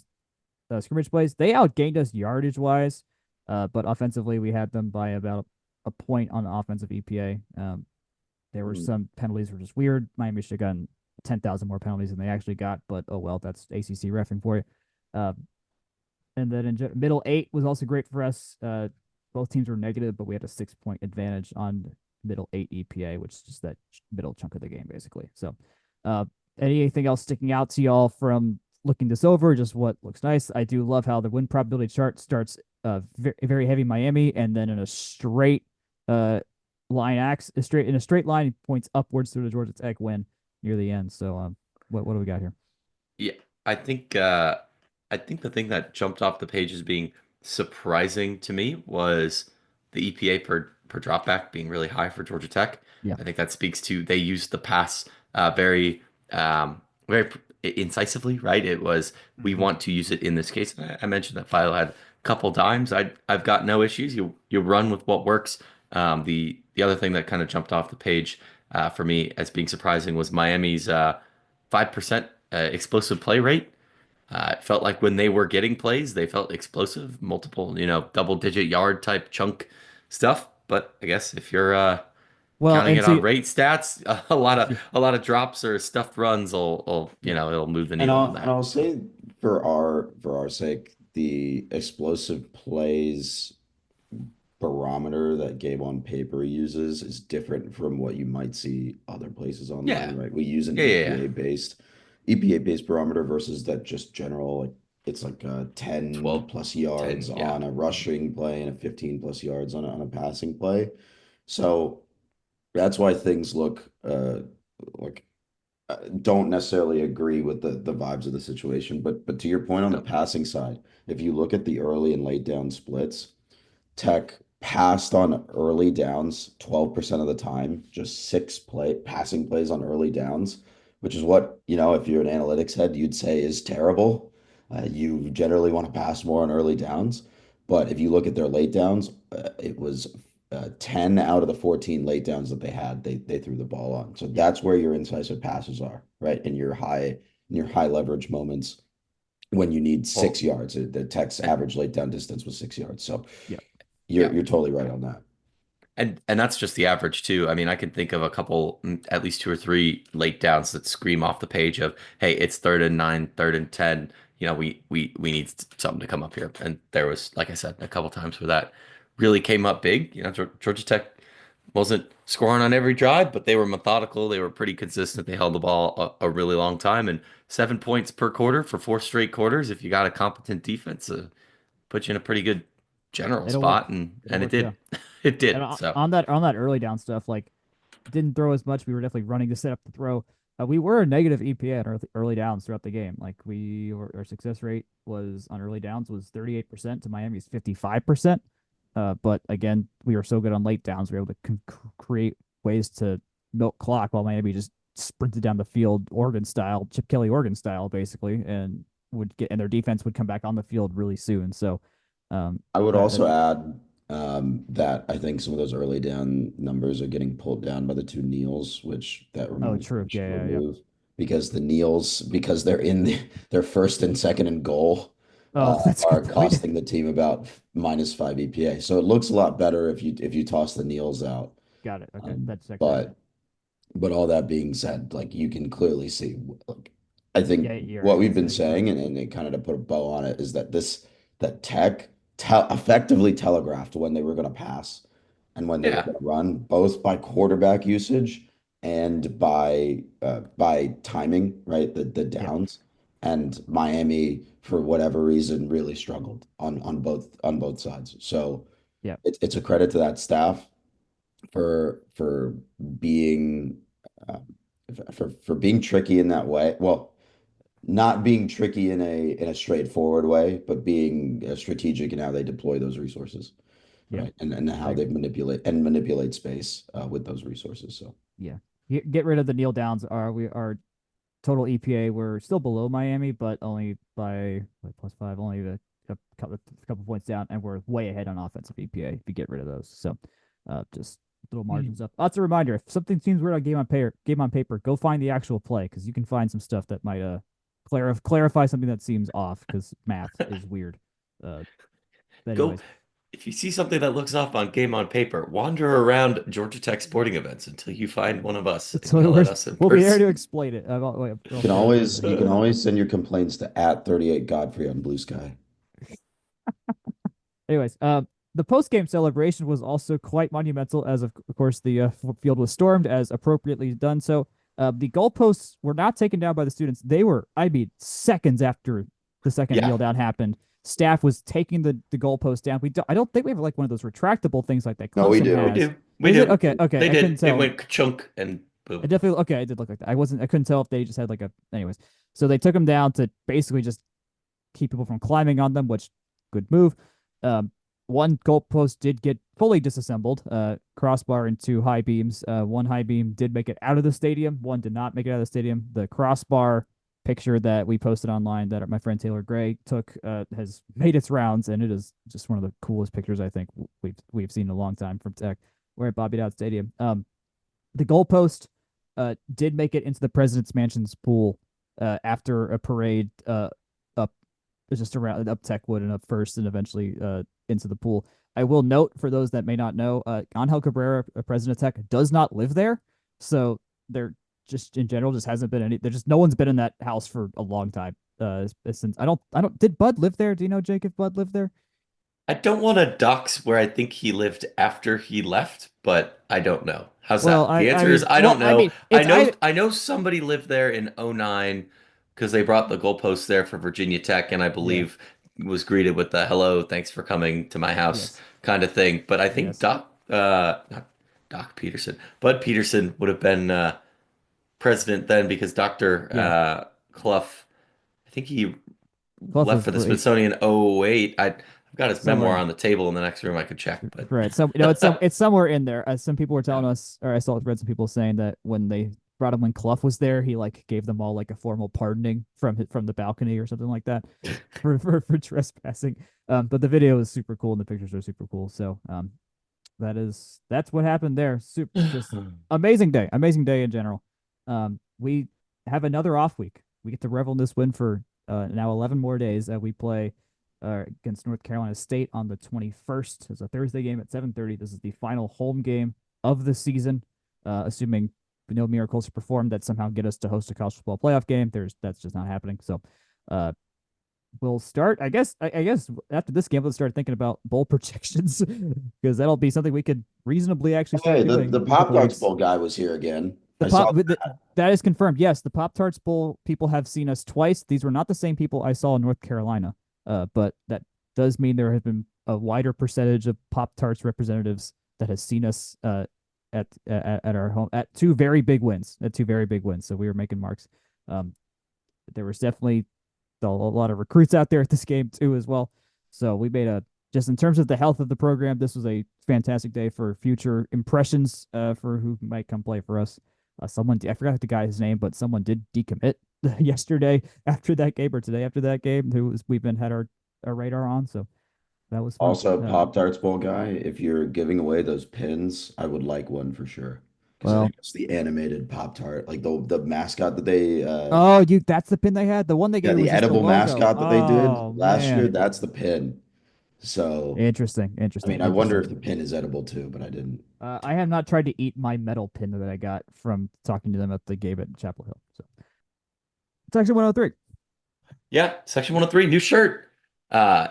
scrimmage plays, they outgained us yardage wise, but offensively we had them by about a point on the offensive EPA. There were Mm. some penalties were just weird. Miami should have gotten 10,000 more penalties than they actually got, but oh well, that's ACC refing for you. Uh, and then middle eight was also great for us. Both teams were negative, but we had a 6 point advantage on middle eight EPA, which is just that middle chunk of the game, basically. So, uh, anything else sticking out to y'all from looking this over? Just what looks nice. I do love how the win probability chart starts very, very heavy Miami, and then in a straight uh in a straight line points upwards to the Georgia Tech win near the end. So, what do we got here? Yeah, I think I think the thing that jumped off the page as being surprising to me was the EPA per dropback being really high for Georgia Tech. Yeah. I think that speaks to they used the pass very incisively, right? It was we Mhm. want to use it in this case. I mentioned that Philo had a couple dimes. I've got no issues. You run with what works. The other thing that kind of jumped off the page for me as being surprising was Miami's 5% explosive play rate. It felt like when they were getting plays, they felt explosive, multiple, double-digit yard type chunk stuff. But I guess if you're Well, counting and it on to rate stats, a lot of drops or stuffed runs will yeah, it'll move the And needle on I'll and that. I'll say for our sake, the explosive plays barometer that Gabe on paper uses is different from what you might see other places online, Yeah, right? We use an yeah, yeah, yeah. EPA based barometer versus that just general, like it's like 10 12, plus 10, yards yeah. on a rushing play and a 15 plus yards on a passing play. So that's why things look like don't necessarily agree with the vibes of the situation. But to your point on the No. passing side, if you look at the early and late down splits, Tech passed on early downs 12% of the time, just passing plays on early downs, which is what, if you're an analytics head, you'd say is terrible. You generally want to pass more on early downs. But if you look at their late downs, it was 10 out of the 14 late downs that they had, they threw the ball on. So yeah, that's where your incisive passes are, right? In your high leverage moments when you need six Well, yards. The Tech's and average late down distance was 6 yards. So yeah. you're yeah. you're totally right on that. And that's just the average too. I mean, I can think of a couple, at least 2 or 3 late downs that scream off the page of, "Hey, it's 3rd and 9, 3rd and 10. We need something to come up here." And there was, like I said, a couple times where that really came up big. Georgia Tech wasn't scoring on every drive, but they were methodical. They were pretty consistent. They held the ball a really long time, and 7 points per quarter for 4 straight quarters. If you got a competent defense, put you in a pretty good general It'll work. spot, and It'll and it work. Yeah. did. It And did. So. on that early down stuff, like didn't throw as much. We were definitely running to set up the throw. We were a negative EPA at early downs throughout the game. Like our success rate was on early downs was 38% to Miami's 55%. But again, we were so good on late downs, we were able to create ways to milk clock while Miami just sprinted down the field, Oregon style, Chip Kelly Oregon style, basically, and their defense would come back on the field really soon. So, I would that also add that I think some of those early down numbers are getting pulled down by the two kneels, which that oh, removes true, should yeah. remove because the kneels, because they're in their first and second and goal, Oh, that's a are good point. costing the team about -5 EPA. So it looks a lot better if you toss the kneels out. Got it. Okay, Um, that checks out. but But all that being said, like you can clearly see, like I think Yeah, you're what right. we've been saying, and it kind of to put a bow on it, is that that Tech te effectively telegraphed when they were going to pass and when they were Yeah. going to run, both by quarterback usage and by timing, right? The Yep, downs. And Miami, for whatever reason, really struggled on both sides. So yep, it's a credit to that staff for being uh, for being tricky in that way. Well, not being tricky in a straightforward way, but being strategic in how they deploy those resources, yep. right? And I how they agree. manipulate space with those resources. So Yeah, get rid of the kneel downs. Our total EPA, we're still below Miami, but only by like +5, only a couple points down, and we're way ahead on offensive EPA if you get rid of those. So, just little margins up. That's a reminder. If something seems weird on game on paper, go find the actual play because you can find some stuff that might clarify something that seems off because math is weird. Uh, but Go anyways, if you see something that looks off on game on paper, wander around Georgia Tech sporting events until you find one of us and so yell at us in we'll be there person. to explain it. I'll play with you for you that. can always send your complaints to @38 Godfrey on Blue Sky. Anyways, the post game celebration was also quite monumental, as of course the field was stormed as appropriately done. So the goalposts were not taken down by the students. They were, I mean, seconds after the second Yeah. kneel down happened. Staff was taking the goalpost down. I don't think we have like one of those retractable things like that No, we Clemson do. We has. do. We Is it do. okay? Okay, They I couldn't did. It tell. went chunk and It boom. definitely okay. It did look like that. I couldn't tell if they just had like a. Anyways, so they took them down to basically just keep people from climbing on them, which good move. Um, One goalpost did get fully disassembled, crossbar and two high beams. One high beam did make it out of the stadium. One did not make it out of the stadium. The crossbar picture that we posted online that my friend Taylor Gray took has made its rounds, and it is just one of the coolest pictures I think we've seen in a long time from Tech. We're at Bobby Dowd Stadium. The goalpost did make it into the President's Mansion's pool after a parade up just around up Techwood and up first and eventually into the pool. I will note for those that may not know, Angel Cabrera, President of Tech, does not live there. So there just in general just hasn't been any there just no one's been in that house for a long time. Since I don't did Bud live there? Do you know Jake if Bud lived there? I don't want to dox where I think he lived after he left, but I don't know. How's Well, that? The I answer is mean I well don't I know. mean it's I I know somebody lived there in '09 because they brought the goalposts there for Virginia Tech and I yeah, believe was greeted with the hello, thanks for coming to my house yes. kind of thing. But I think Yes. Not Doc Peterson, Bud Peterson would have been president then because Dr. Yeah. Clough, I think he Clough left was for the Smithsonian '08. I've got his memoir somewhere. on the table in the next room I could check, but Right. So it's somewhere in there. Some people were telling us, or I saw read some people saying that when they brought him when Clough was there, he like gave them all like a formal pardoning from the balcony or something like that for trespassing. But the video is super cool and the pictures are super cool. So that's what happened there. Super, just amazing day in general. We have another off week. We get to revel in this win for now 11 more days. We play against North Carolina State on the 21st. It's a Thursday game at 7:30. This is the final home game of the season. Assuming no miracles are performed that somehow get us to host a college football playoff game. That's just not happening. So, uh, we'll start. I guess after this game, we'll start thinking about bowl projections because that'll be something we could reasonably actually start Hey, doing the in a couple Pop-Tarts weeks. Bowl guy was here again. The I saw. pop that is confirmed. Yes, the Pop Tarts Bowl people have seen us twice. These were not the same people I saw in North Carolina. But that does mean there has been a wider percentage of Pop Tarts representatives that has seen us at our home at two very big wins, at two very big wins. So we were making marks. Um, there was definitely a lot of recruits out there at this game too as well. So we made a just in terms of the health of the program, this was a fantastic day for future impressions for who might come play for us. I forgot the guy's name, but someone did decommit yesterday after that game or today after that game. We've been had our radar on, so that was fun. Also, Pop-Tarts Bowl guy, if you're giving away those pins, I would like one for sure. Because I Well, think it's the animated Pop-Tart, like the mascot that they oh, you that's the pin they had. The one they yeah, gave the was just the edible logo. mascot that they did Oh last year, man, that's the pin. So, interesting, I mean, interesting, I wonder interesting. if the pin is edible too, but I didn't. I have not tried to eat my metal pin that I got from talking to them at the game at Chapel Hill. So section 103. Yeah, Section 103, new shirt.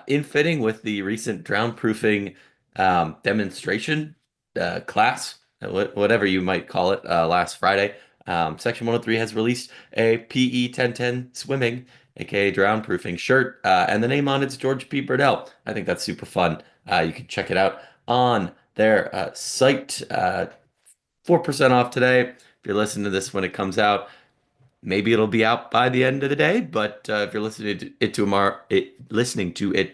In fitting with the recent drown proofing demonstration class, whatever you might call it, last Friday. Section 103 has released a PE 1010 swimming, aka drown proofing shirt, and the name on it's George P. Burdell. I think that's super fun. You can check it out on their site. 4% off today. If you're listening to this when it comes out, maybe it'll be out by the end of the day, but if you're listening to it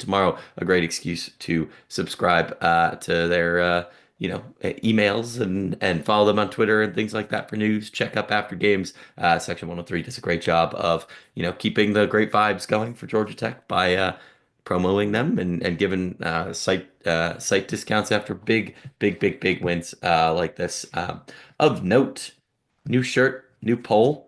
tomorrow, a great excuse to subscribe to their emails and follow them on Twitter and things like that for news. Check up after games. Section 103 does a great job of keeping the great vibes going for Georgia Tech by promoting them and giving site discounts after big wins like this. Of note, new shirt, new poll.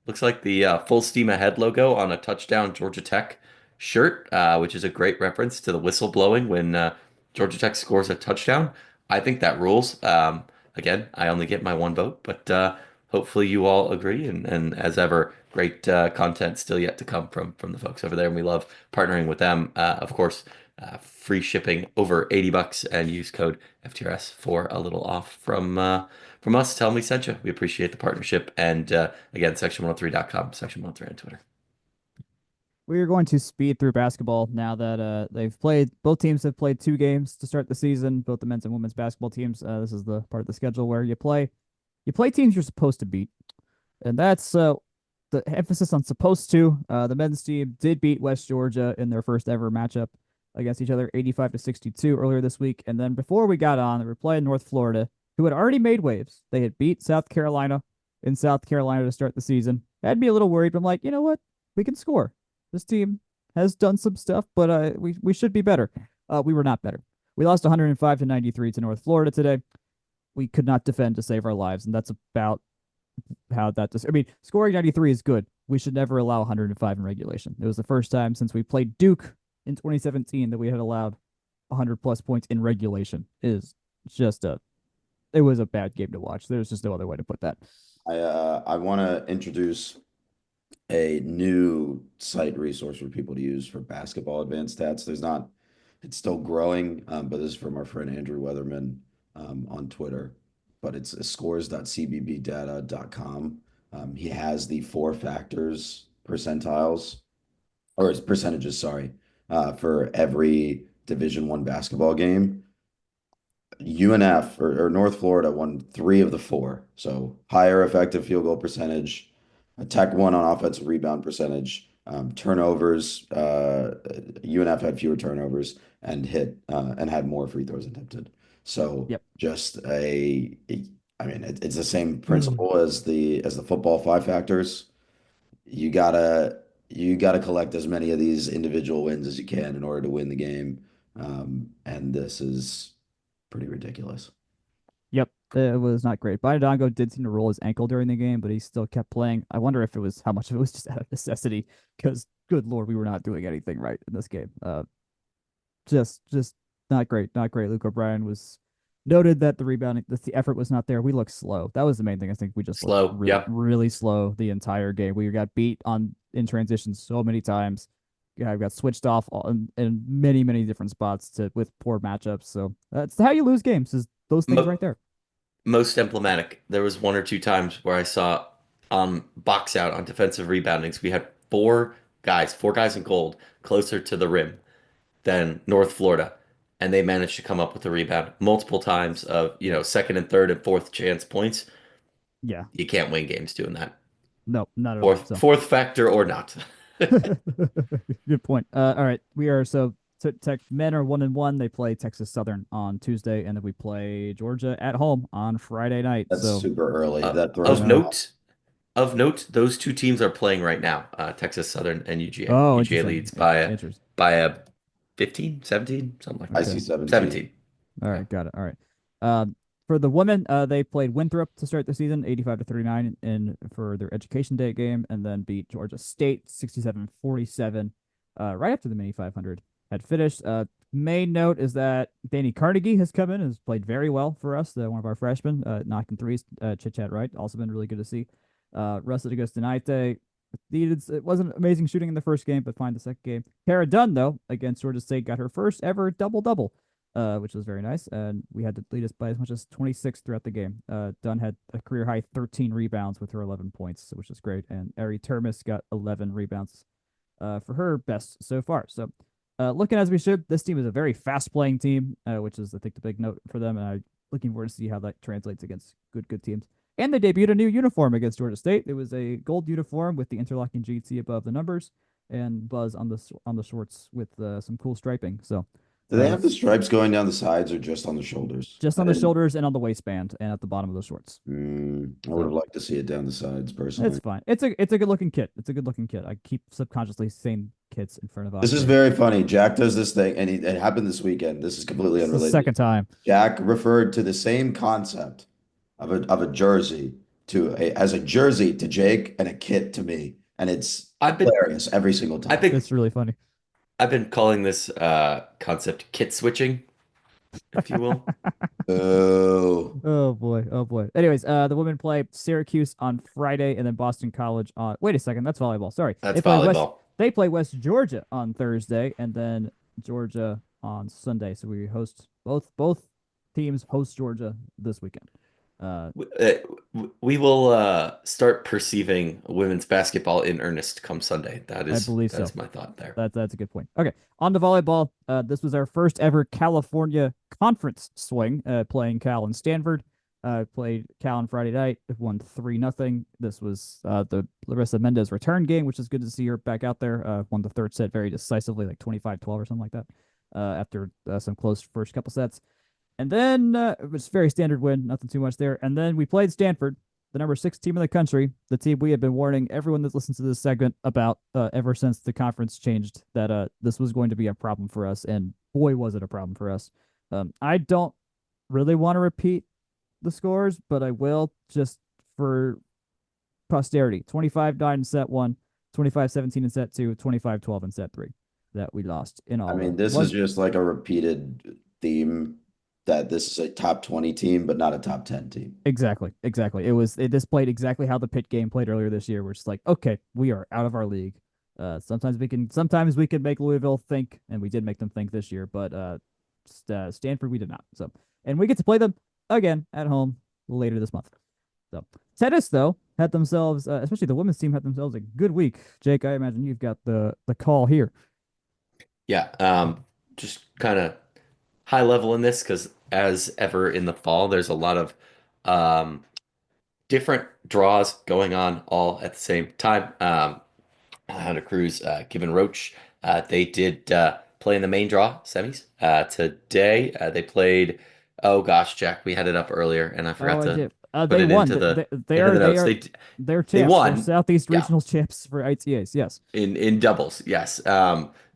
Looks like the full steam ahead logo on a touchdown Georgia Tech shirt, which is a great reference to the whistle blowing when Georgia Tech scores a touchdown. I think that rules. Again, I only get my one vote, but hopefully you all agree. And as ever, great content still yet to come from the folks over there, and we love partnering with them. Of course, free shipping over $80 and use code FTRS for a little off from us. Tell them we sent you. We appreciate the partnership. And again, section103.com, section103 on Twitter. We are going to speed through basketball now that both teams have played two games to start the season, both the men's and women's basketball teams. This is the part of the schedule where you play teams you're supposed to beat. And that's the emphasis on supposed to. The men's team did beat West Georgia in their first ever matchup against each other, 85-62 earlier this week. And then before we got on, they were playing North Florida, who had already made waves. They had beat South Carolina in South Carolina to start the season. Had me a little worried, but I'm like, you know what? We can score. This team has done some stuff, but we should be better. We were not better. We lost 105-93 to North Florida today. We could not defend to save our lives, and that's about how that I mean, scoring 93 is good. We should never allow 105 in regulation. It was the first time since we played Duke in 2017 that we had allowed 100 plus points in regulation. It was a bad game to watch. There's just no other way to put that. I want to introduce a new site resource for people to use for basketball advanced stats. It's still growing, but this is from our friend Andrew Weatherman on Twitter. But it's scores.cbbdata.com. He has the four factors percentiles, or his percentages, sorry, for every Division One basketball game. UNF or North Florida won three of the four. So higher effective field goal percentage, Tech won on offensive rebound percentage, turnovers. UNF had fewer turnovers and had more free throws attempted. So Yep. just I mean, it's the same principle as the football five factors. You gotta collect as many of these individual wins as you can in order to win the game. And this is pretty ridiculous. Yep. It was not great. Bynadongo did seem to roll his ankle during the game, but he still kept playing. I wonder if it was how much of it was just out of necessity, because good Lord, we were not doing anything right in this game. Just not great. Not great. Luke O'Brien was noted that the rebounding, the effort was not there. We looked slow. That was the main thing. I think we just looked Slow. Yep. really slow the entire game. We got beat in transition so many times. Yeah, I got switched off in many different spots with poor matchups. So that's how you lose games. Is those things Mo right there. Most emblematic. There was one or two times where I saw on box out on defensive reboundings, we had four guys in gold closer to the rim than North Florida. and they managed to come up with a rebound multiple times of, second and third and fourth chance points. Yeah. You can't win games doing that. No, not at all. Fourth So fourth factor or not. good point. All right. We are so tech men are 1-1. They play Texas Southern on Tuesday, and then we play Georgia at home on Friday night. That's So super early. That I throws Of me know. off. note, of note, those two teams are playing right now. Texas Southern and UGA. Oh, UGA interesting. leads by Interesting. a 15, 17, something like I that. Okay. see 17. 17. All Yeah. right, got it. All right. For the women, they played Winthrop to start the season, 85 to 39 in for their Education Day game, and then beat Georgia State 67-47, right after the mini 500 had finished. Main note is that Danny Carnegie has come in and has played very well for us, one of our freshmen, knocking threes, chit chat right. Also been really good to see. Rusted against Denite. It wasn't amazing shooting in the first game, but fine the second game. Kara Dunn, though, against Georgia State, got her first ever double double, which was very nice. And we had to lead us by as much as 26 throughout the game. Dunn had a career high 13 rebounds with her 11 points, which is great. And Ari Termis got 11 rebounds for her best so far. So, looking as we should, this team is a very fast playing team, which is, I think, the big note for them. And I'm looking forward to see how that translates against good teams. And they debuted a new uniform against Georgia State. It was a gold uniform with the interlocking GT above the numbers and Buzz on the shorts with some cool striping. So Do they have the it's stripes going down the sides or just on the shoulders? just I on the didn't. shoulders and on the waistband and at the bottom of the shorts. I would have So liked to see it down the sides it's personally. fine. It's a good looking kit. It's a good looking kit. I keep subconsciously saying kits in front of This is Akshay. very funny. Jack does this thing, and it happened this weekend. This is completely It's the unrelated. second time. Jack referred to the same concept of a jersey as a jersey to Jake and a kit to me, and it's I've been hilarious every single I've time. been It's really funny. I've been calling this concept kit switching, if you will. Oh, Oh boy, oh boy. Anyways, the women play Syracuse on Friday and then Boston College on. Wait a second, that's volleyball. Sorry, That's volleyball. They play West Georgia on Thursday and then Georgia on Sunday. So we host both teams host Georgia this weekend. Uh, We will start perceiving women's basketball in earnest come Sunday. That I is believe that so. is my thought there. That's a good point. Okay, on to volleyball. This was our first ever California conference swing. Playing Cal and Stanford. Played Cal on Friday night. Won 3-0. This was the Larissa Mendez return game, which is good to see her back out there. Won the third set very decisively, like 25-12 or something like that. After some close first couple sets. And then it was a very standard win, nothing too much there. And then we played Stanford, the number 6 team in the country, the team we had been warning everyone that listens to this segment about ever since the conference changed that this was going to be a problem for us. And boy, was it a problem for us. I don't really want to repeat the scores, but I will just for posterity. 25-9 in set one, 25-17 in set two, 25-12 in set three that we lost in I all of mean, them. this is Was just like a repeated theme that this is a top 20 team, but not a top 10 team. Exactly. It this played exactly how the Pitt game played earlier this year. We're just like, okay, we are out of our league. Sometimes we can make Louisville think, and we did make them think this year, but Stanford we did not. So, and we get to play them again at home later this month. So tennis though had themselves, especially the women's team had themselves a good week. Jake, I imagine you've got the call here. Yeah, just kind of high level in this because as ever in the fall, there's a lot of um, different draws going on all at the same time. Hunter Cruz, Given Roach, they did play in the main draw semis. Today, they played. Oh gosh, Jack, we had it up earlier, and I Oh, forgot I to did. put They it won. They into are the they notes. are they're They champs. They're won. Southeast Yeah, Regional champs for ITAs. Yes. in doubles, yes.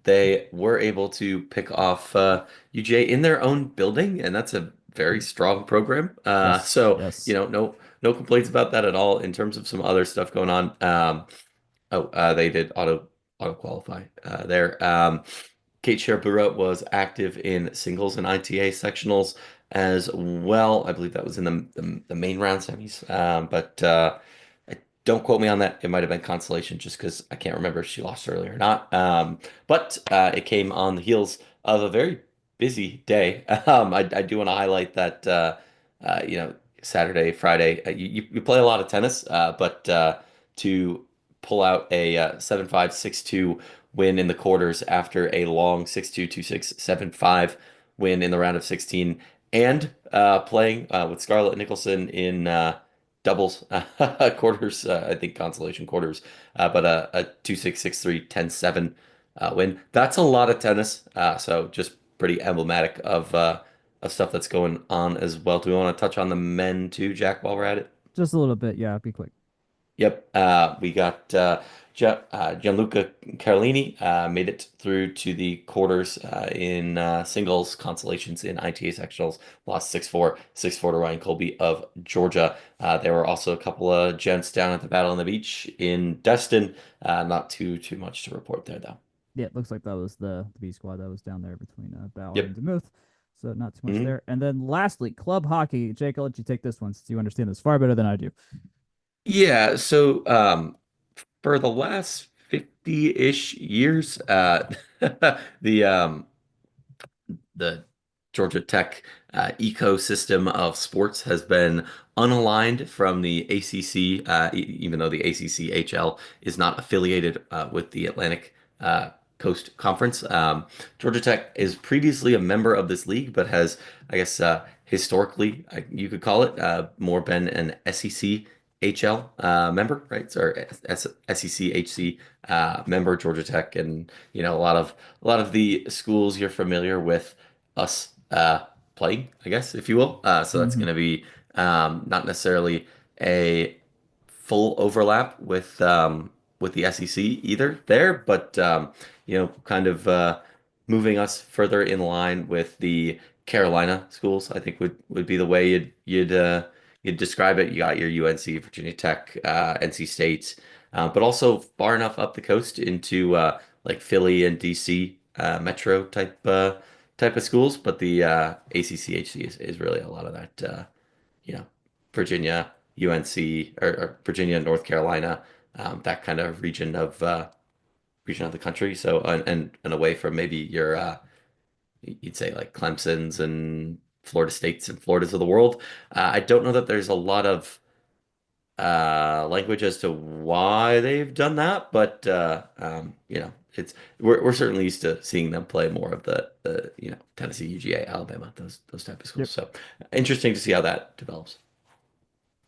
They were able to pick off UJ in their own building, and that's a very strong program. Yes. So Yes. no complaints about that at all in terms of some other stuff going on. They did auto qualify there. Kate Sharapura was active in singles and ITA sectionals as well. I believe that was in the main round semis. But don't quote me on that. It might have been consolation just because I can't remember if she lost early or not. But it came on the heels of a very busy day. I do want to highlight that, Saturday, Friday, you play a lot of tennis, but to pull out a 7-5, 6-2 win in the quarters after a long 6-2, 2-6, 7-5 win in the round of 16 and playing with Scarlett Nicholson in doubles quarters, I think consolation quarters, but a 2-6, 6-3, 10-7 win. That's a lot of tennis. So just pretty emblematic of stuff that's going on as well. Do we want to touch on the men too, Jack, while we're at it? Just a little bit. Yeah, be quick. Yep. We got Gianluca Carlini made it through to the quarters in singles consolations in ITA Sectionals. Lost 6-4, 6-4 to Ryan Colby of Georgia. There were also a couple of gents down at the Battle on the Beach in Destin. Not too much to report there, though. Yeah, it looks like that was the B squad that was down there between Ballard and Yep. Demuth. So not too much Mhm. there. And then lastly, club hockey. Jake, I'll let you take this one since you understand this far better than I do. Yeah. So for the last 50-ish years, the the Georgia Tech ecosystem of sports has been unaligned from the ACC, even though the ACC-HL is not affiliated with the Atlantic Coast Conference. Georgia Tech is previously a member of this league, but has, I guess, historically, you could call it, more been an SEC HL member, right? Or SEC HC member, Georgia Tech, and a lot of the schools you're familiar with us playing, I guess, if you will. So that's Mm-hmm. going to be not necessarily a full overlap with the SEC either there, but kind of moving us further in line with the Carolina schools, I think would be the way you'd describe it. You got your UNC, Virginia Tech, NC State, but also far enough up the coast into like Philly and DC metro type of schools, but the ACCHC is really a lot of that, you know, Virginia, UNC, or Virginia, North Carolina, that kind of region of the country. So and away from maybe your you'd say like Clemson's and Florida States and Floridas of the world. I don't know that there's a lot of language as to why they've done that, but it's we're certainly used to seeing them play more of the Tennessee, UGA, Alabama, those type of schools. Yep. So interesting to see how that develops.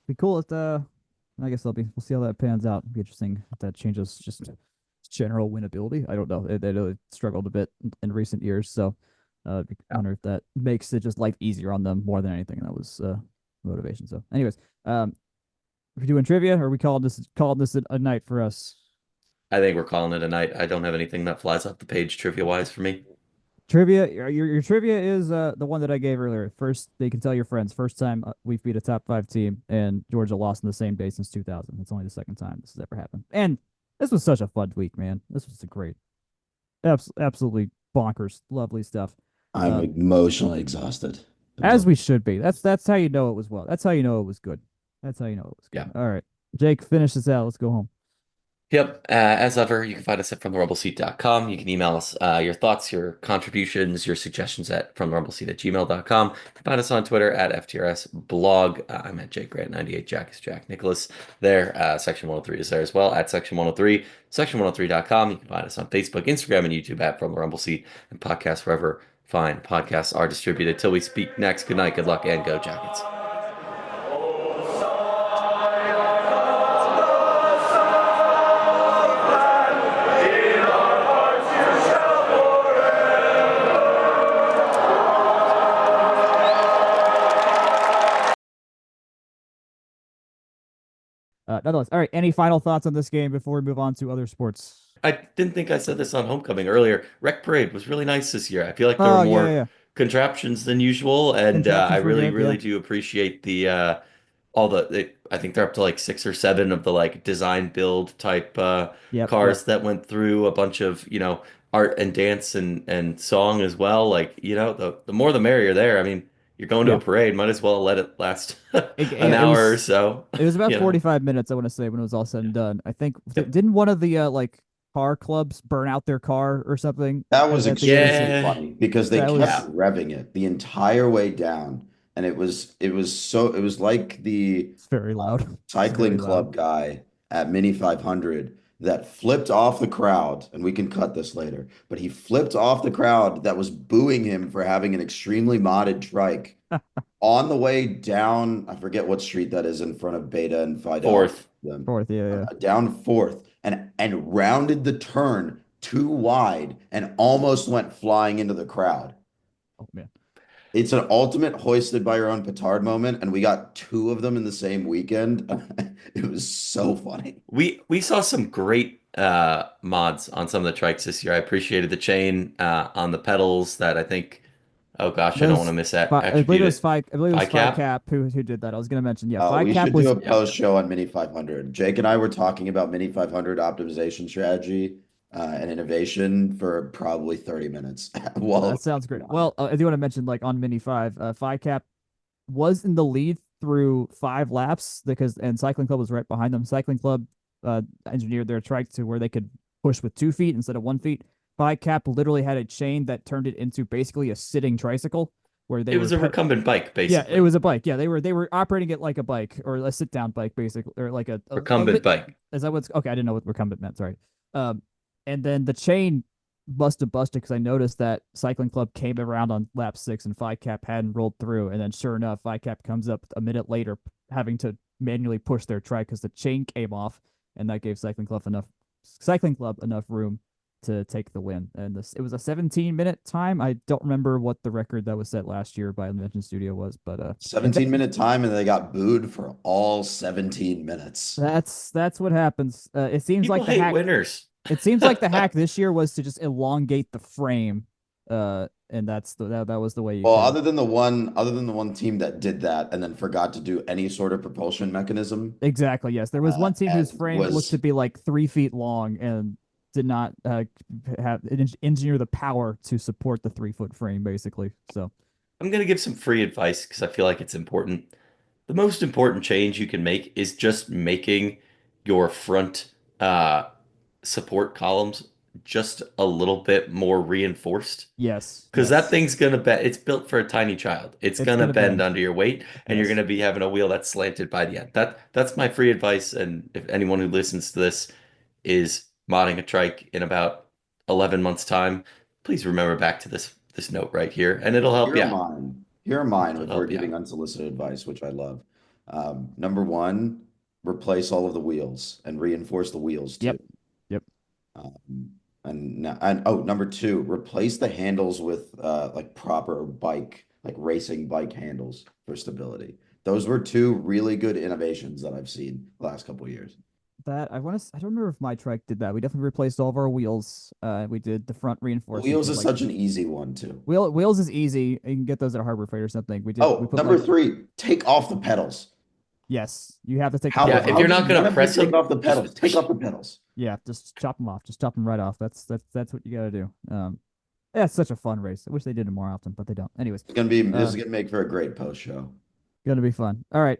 Be cool if I guess we'll see how that pans out. Be interesting if that changes just general winnability. I don't know. They really struggled a bit in recent years, so I wonder if that makes it just life easier on them more than anything. And that was motivation. So, anyways, if you're doing trivia, or are we calling this a night for us? I think we're calling it a night. I don't have anything that flies off the page trivia wise for me. Trivia, your trivia is the one that I gave earlier. First, they can tell your friends. First time we've beat a top five team, and Georgia lost in the same day since 2000. It's only the second time this has ever happened. And this was such a fun week, man. This was a great, absolutely bonkers, lovely stuff. I'm Um, emotionally exhausted. It was as a we should be. That's how you know it was well. That's how you know it was good. That's how you know it was good. Yeah. All right, Jake, finish this out. Let's go home. Yep. As ever, you can find us at FromTheRumbleSeat.com. You can email us your thoughts, your contributions, your suggestions at FromTheRumbleSeat@gmail.com. You can find us on Twitter at FTRS blog. I'm at Jake Grant 98. Jack is Jack Nicholas there. Section 103 is there as well at Section 103. Section103.com. You can find us on Facebook, Instagram, and YouTube at From the Rumble Seat, and podcasts wherever fine podcasts are distributed. Till we speak next, good night, good luck, and go Jackets. Nonetheless, all right. Any final thoughts on this game before we move on to other sports? I didn't think I said this on homecoming earlier. Rec Parade was really nice this year. I feel like there were Oh yeah, yeah, more yeah. contraptions than usual, and I Contraptions were really, good. Yeah. really do appreciate the all I think they're up to like 6 or 7 of the like design build type Yep. Yep. cars that went through a bunch of art and dance and song as well. Like the more the merrier there. I mean, you're going to a Yeah. parade, might as well let it last an Yeah, it hour or was so. it was about You know. 45 minutes, I want to say, when it was all said and done. I think Yep. didn't one of the like car clubs burn out their car or something That was at the end? extremely Yeah. funny because they That kept Yeah. was revving it the entire way down, and it was like the it's very loud. It's cycling very loud. club guy at Mini 500 that flipped off the crowd, and we can cut this later, but he flipped off the crowd that was booing him for having an extremely modded trike on the way down. I forget what street that is in front of Beta and Fidel. Fourth. Fourth, yeah. Down fourth and rounded the turn too wide and almost went flying into the crowd. Oh man. It's an ultimate hoisted by your own petard moment, and we got two of them in the same weekend. It was so funny. We saw some great mods on some of the trikes this year. I appreciated the chain on the pedals that I think. Oh gosh, I don't want to miss that I believe attribute it was it. five. I believe it was Phi Five Cap. Cap who did that. I was gonna mention. Yeah, Five We Cap should do was. a post show on Mini 500. Jake and I were talking about Mini 500 optimization strategy and innovation for probably 30 minutes. That sounds great. Well, I do want to mention like on Mini Five, Five Cap was in the lead through 5 laps and Cycling Club was right behind them. Cycling Club engineered their trike to where they could push with 2 feet instead of 1 feet. Five Cap literally had a chain that turned it into basically a sitting tricycle where they It were was a recumbent bike, yeah, basically. it was a bike. Yeah, they were operating it like a bike or a sit down bike, basically, or like Recumbent bike. is that what's okay? I didn't know what recumbent meant. Sorry. And then the chain must have busted because I noticed that Cycling Club came around on lap 6 and Phi Cap hadn't rolled through, and then sure enough, Phi Cap comes up a minute later, having to manually push their trike because the chain came off, and that gave Cycling Club enough room to take the win. And it was a 17-minute time. I don't remember what the record that was set last year by Invention Studio was, but 17-minute time, and they got booed for all 17 minutes. that's what happens. It seems People like the hate hack. winners. It seems like the hack this year was to just elongate the frame, and that was the way you Well, could. other than the one team that did that and then forgot to do any sort of propulsion mechanism, Exactly. Yes, there was one team whose and frame looked to was be like 3 feet long and did not have engineer the power to support the 3 foot frame, basically. So I'm gonna give some free advice because I feel like it's important. The most important change you can make is just making your front support columns just a little bit more reinforced. yes, Because that yes, thing's gonna bend. It's built for a tiny child. It's it's gonna gonna bend bend. under your weight, and you're Yes, gonna be having a wheel that's slanted by the end. That's my free advice. And if anyone who listens to this is modding a trike in about 11 months' time, please remember back to this note right here, and it'll help here you are out. mine. Here are mine It'll if we're help you giving out. unsolicited advice, which I love. Number one, replace all of the wheels and reinforce the wheels too. yep, yep. Um, and oh, number two, replace the handles with like proper bike, like racing bike handles for stability. Those were two really good innovations that I've seen the last couple of years. That I don't remember if my trike did that. We definitely replaced all of our wheels. We did the front reinforcements Wheels with is like such an easy one too. wheels is easy. You can get those at a Harbor Freight or something. We Oh, put number like three, take off the pedals. yes, you have to take the pedals Yeah, if off. you're not None gonna of you press take them, off the just pedals. Take off the pedals. Yeah, just chop them off. Just chop them right off. That's what you gotta do. Yeah, it's such a fun race. I wish they did it more often, but they don't. Anyways, This uh, is gonna make for a great post show. gonna be fun. All right.